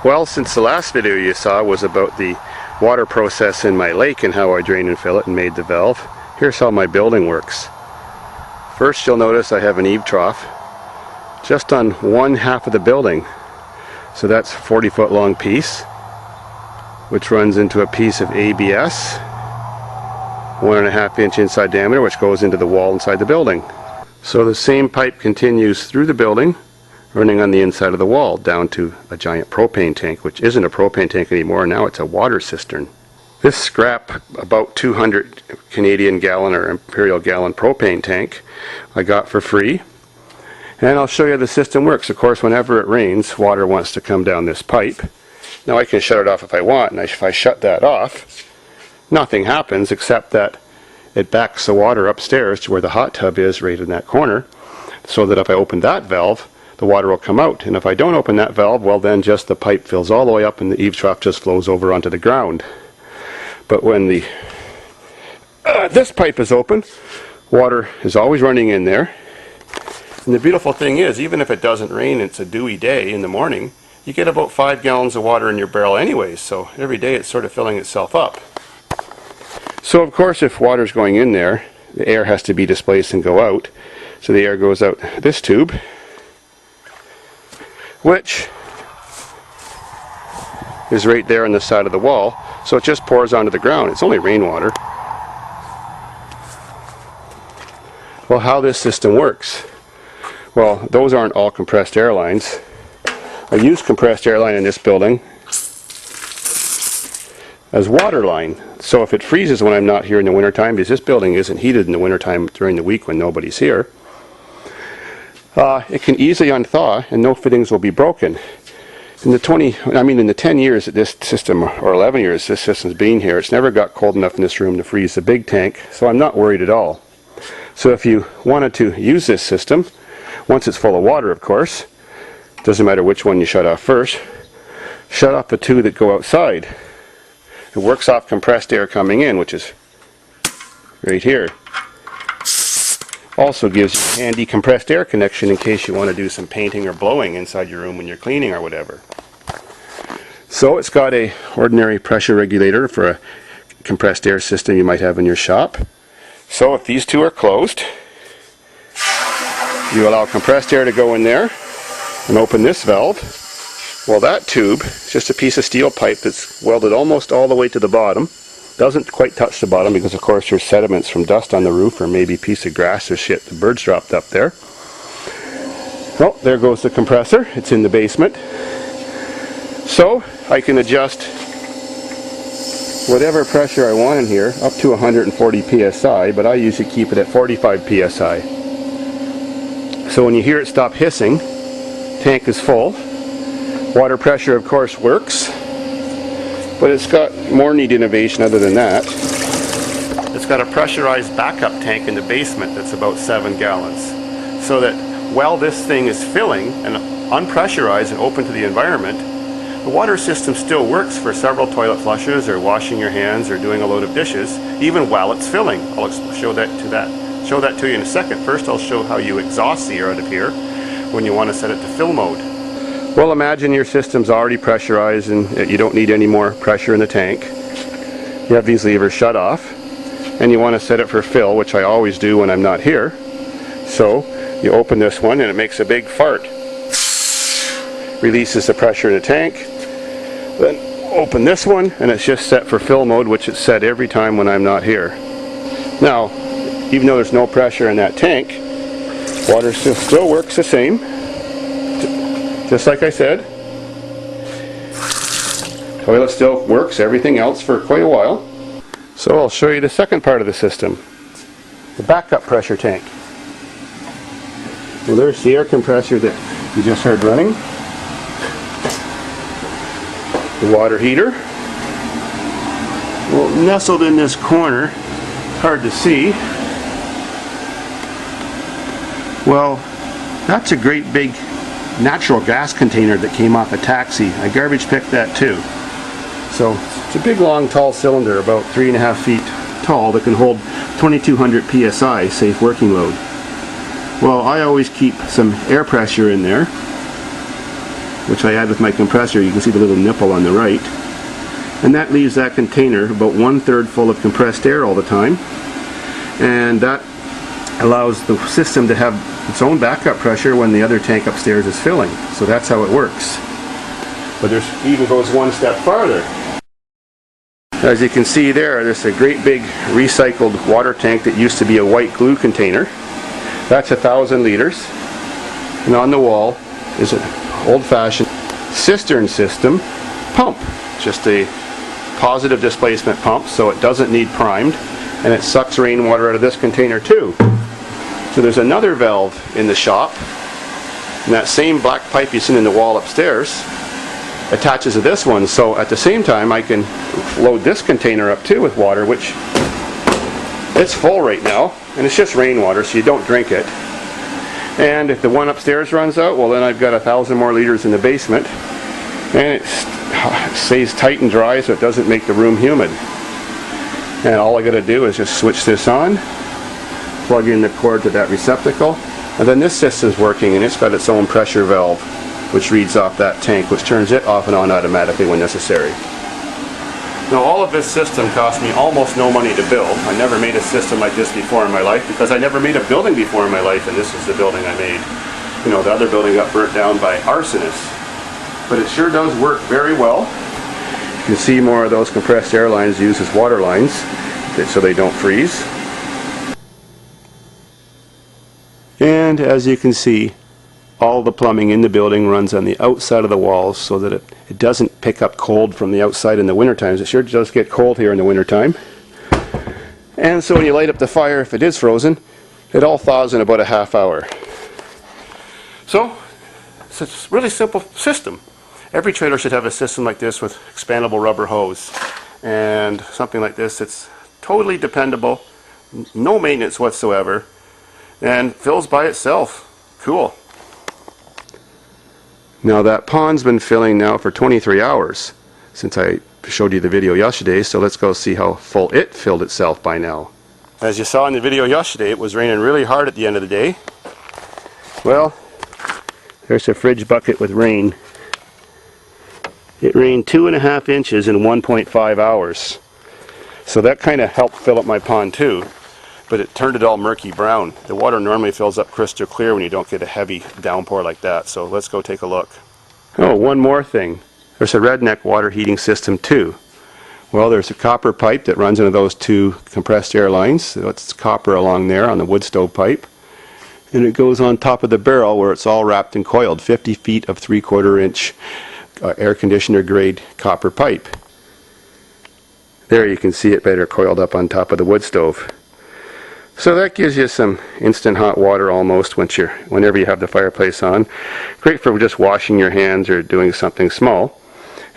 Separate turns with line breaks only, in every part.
Well, since the last video you saw was about the water process in my lake and how I drain and fill it and made the valve, here's how my building works. First, you'll notice I have an eave trough just on one half of the building. So that's a 40-foot long piece, which runs into a piece of ABS, 1.5 inch inside diameter, which goes into the wall inside the building. So the same pipe continues through the building, running on the inside of the wall down to a giant propane tank, which isn't a propane tank anymore, now it's a water cistern. This scrap, about 200 Canadian gallon or imperial gallon propane tank, I got for free. And I'll show you how the system works. Of course, whenever it rains, water wants to come down this pipe. Now I can shut it off if I want, and if I shut that off, nothing happens except that it backs the water upstairs to where the hot tub is right in that corner, so that if I open that valve, the water will come out. And if I don't open that valve, well then just the pipe fills all the way up and the eave trough just flows over onto the ground. But when this pipe is open, water is always running in there. And the beautiful thing is, even if it doesn't rain, it's a dewy day in the morning, you get about 5 gallons of water in your barrel anyways, so every day it's sort of filling itself up. So of course, if water's going in there, the air has to be displaced and go out. So the air goes out this tube, which is right there on the side of the wall, so it just pours onto the ground. It's only rainwater. Well, how this system works. Well, those aren't all compressed air lines. I use compressed air line in this building as water line. So if it freezes when I'm not here in the wintertime, because this building isn't heated in the wintertime during the week when nobody's here, it can easily unthaw and no fittings will be broken. In the 10 years that this system, or 11 years this system's been here, it's never got cold enough in this room to freeze the big tank, so I'm not worried at all. So if you wanted to use this system, once it's full of water, of course, doesn't matter which one you shut off first, shut off the two that go outside. It works off compressed air coming in, which is right here. Also gives you a handy compressed air connection in case you want to do some painting or blowing inside your room when you're cleaning or whatever. So it's got a ordinary pressure regulator for a compressed air system you might have in your shop. So if these two are closed, you allow compressed air to go in there and open this valve. Well, that tube is just a piece of steel pipe that's welded almost all the way to the bottom. Doesn't quite touch the bottom because of course there's sediments from dust on the roof or maybe a piece of grass or shit the birds dropped up there. Well, there goes the compressor. It's in the basement. So I can adjust whatever pressure I want in here up to 140 psi, but I usually keep it at 45 psi. So when you hear it stop hissing, tank is full. Water pressure of course works, but it's got more neat innovation other than that. It's got a pressurized backup tank in the basement that's about 7 gallons. So that while this thing is filling and unpressurized and open to the environment, the water system still works for several toilet flushes or washing your hands or doing a load of dishes, even while it's filling. I'll show that to you in a second. First I'll show how you exhaust the air out of here when you want to set it to fill mode. Well, imagine your system's already pressurized and you don't need any more pressure in the tank. You have these levers shut off and you want to set it for fill, which I always do when I'm not here. So you open this one and it makes a big fart. Releases the pressure in the tank. Then open this one and it's just set for fill mode, which it's set every time when I'm not here. Now, even though there's no pressure in that tank, water still works the same. Just like I said. Toilet still works, everything else for quite a while. So I'll show you the second part of the system. The backup pressure tank. Well, there's the air compressor that you just heard running. The water heater. Well, nestled in this corner, hard to see. Well, that's a great big natural gas container that came off a taxi. I garbage picked that too. So it's a big long tall cylinder about 3.5 feet tall that can hold 2200 psi safe working load. Well, I always keep some air pressure in there which I add with my compressor. You can see the little nipple on the right. And that leaves that container about 1/3 full of compressed air all the time. And that allows the system to have its own backup pressure when the other tank upstairs is filling. So that's how it works. But there's even goes one step farther. As you can see there's a great big recycled water tank that used to be a white glue container. That's 1,000 liters. And on the wall is an old-fashioned cistern system pump. Just a positive displacement pump, so it doesn't need primed, and it sucks rainwater out of this container too. So there's another valve in the shop, and that same black pipe you see in the wall upstairs attaches to this one, so at the same time I can load this container up too with water, which it's full right now, and it's just rainwater, so you don't drink it. And if the one upstairs runs out, well then I've got 1,000 more liters in the basement, and it stays tight and dry so it doesn't make the room humid. And all I got to do is just switch this on, plug in the cord to that receptacle, and then this system's working, and it's got its own pressure valve which reads off that tank, which turns it off and on automatically when necessary. Now all of this system cost me almost no money to build. I never made a system like this before in my life because I never made a building before in my life, and this is the building I made. You know, the other building got burnt down by arsonists. But it sure does work very well. You can see more of those compressed air lines used as water lines so they don't freeze. And as you can see, all the plumbing in the building runs on the outside of the walls so that it doesn't pick up cold from the outside in the winter times. It sure does get cold here in the winter time. And so when you light up the fire, if it is frozen, it all thaws in about a half hour. So it's a really simple system. Every trailer should have a system like this with expandable rubber hose. And something like this, it's totally dependable, no maintenance whatsoever, and fills by itself. Cool. Now that pond's been filling now for 23 hours since I showed you the video yesterday, so let's go see how full it filled itself by now. As you saw in the video yesterday, it was raining really hard at the end of the day. Well, there's a fridge bucket with rain. It rained 2.5 inches in 1.5 hours. So that kind of helped fill up my pond too, but it turned it all murky brown. The water normally fills up crystal clear when you don't get a heavy downpour like that, so let's go take a look. Oh, one more thing. There's a redneck water heating system too. Well, there's a copper pipe that runs into those two compressed air lines. So it's copper along there on the wood stove pipe. And it goes on top of the barrel where it's all wrapped and coiled, 50 feet of 3/4 inch air conditioner grade copper pipe. There you can see it better coiled up on top of the wood stove. So that gives you some instant hot water almost whenever you have the fireplace on. Great for just washing your hands or doing something small.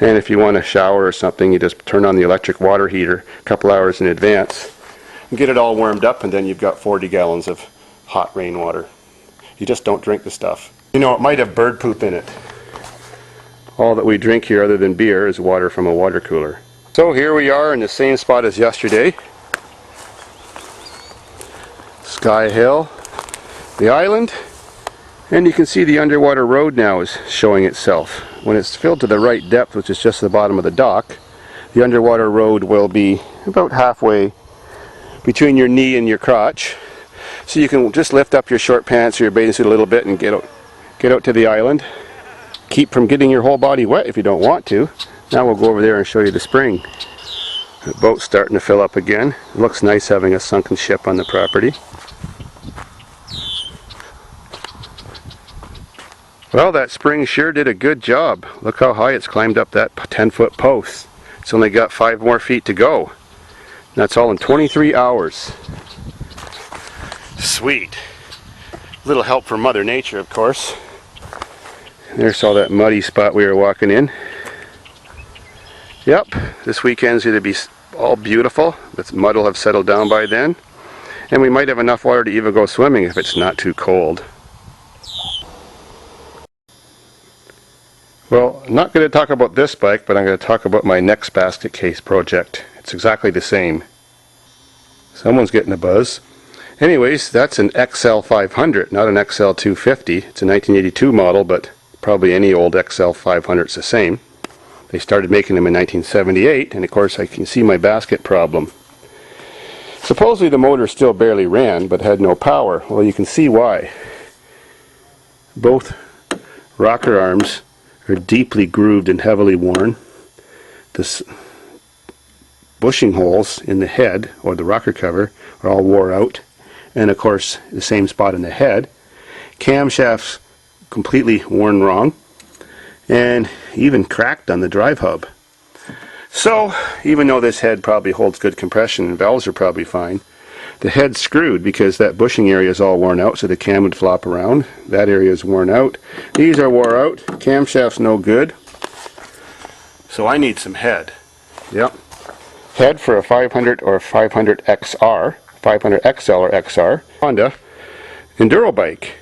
And if you want to shower or something, you just turn on the electric water heater a couple hours in advance and get it all warmed up, and then you've got 40 gallons of hot rainwater. You just don't drink the stuff. You know, it might have bird poop in it. All that we drink here other than beer is water from a water cooler. So here we are in the same spot as yesterday. Sky Hill, the island, and you can see the underwater road now is showing itself. When it's filled to the right depth, which is just the bottom of the dock, the underwater road will be about halfway between your knee and your crotch. So you can just lift up your short pants or your bathing suit a little bit and get out to the island. Keep from getting your whole body wet if you don't want to. Now we'll go over there and show you the spring. The boat's starting to fill up again. It looks nice having a sunken ship on the property. Well, that spring sure did a good job. Look how high it's climbed up that 10-foot post. It's only got 5 more feet to go. That's all in 23 hours. Sweet. A little help from Mother Nature, of course. There's all that muddy spot we were walking in. Yep, this weekend's going to be all beautiful. The mud will have settled down by then. And we might have enough water to even go swimming if it's not too cold. Well, I'm not going to talk about this bike, but I'm going to talk about my next basket case project. It's exactly the same. Someone's getting a buzz. Anyways, that's an XL500, not an XL250. It's a 1982 model, but Probably any old XL 500 is the same. They started making them in 1978, and of course I can see my basket problem. Supposedly the motor still barely ran, but had no power. Well, you can see why. Both rocker arms are deeply grooved and heavily worn. The bushing holes in the head, or the rocker cover, are all wore out. And of course, the same spot in the head. Camshafts completely worn wrong, and even cracked on the drive hub. So, even though this head probably holds good compression and valves are probably fine, the head's screwed because that bushing area is all worn out, so the cam would flop around. That area is worn out. These are wore out. Camshaft's no good. So I need some head. Yep. Head for a 500 or 500 XR, 500 XL or XR Honda Enduro bike.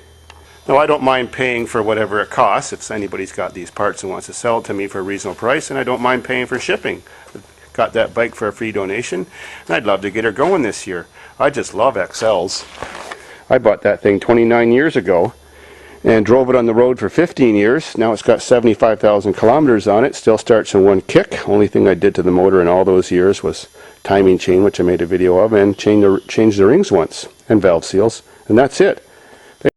Now, I don't mind paying for whatever it costs if anybody's got these parts and wants to sell it to me for a reasonable price, and I don't mind paying for shipping. Got that bike for a free donation, and I'd love to get her going this year. I just love XLs. I bought that thing 29 years ago and drove it on the road for 15 years. Now it's got 75,000 kilometers on it. Still starts in one kick. Only thing I did to the motor in all those years was timing chain, which I made a video of, and change the rings once, and valve seals, and that's it.